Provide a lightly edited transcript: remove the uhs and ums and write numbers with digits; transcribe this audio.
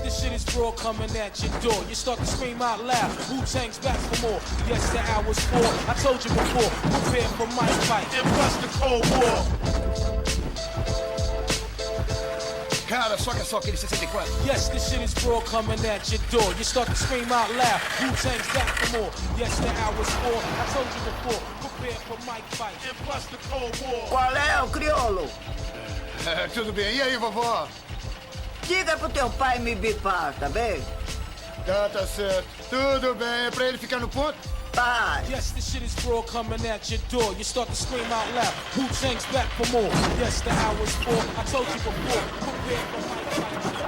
the shit is raw coming at your door. You start to scream out loud. Wu-Tang's back for more. Yes, the hour's 4. I told you before. Prepare for my fight. And bust the Cold War. Cara, só aquele 64. Yes, this shit is raw coming at your door. You start to scream out loud. Wu-Tang's back for more. Yes, the hour's 4. I told you before. Prepare for my fight. And bust the Cold War. Qual é, o crioulo? Tudo bem. E aí, vovó? Diga pro teu pai me bipar, tá bem? Tá certo. Tudo bem. É pra ele ficar no ponto? Pai. Yes, this shit is raw coming at your door. You start to scream out loud. Wu-Tang's back for more. Yes, the hour's 4. I told you before. Prepare for my fight.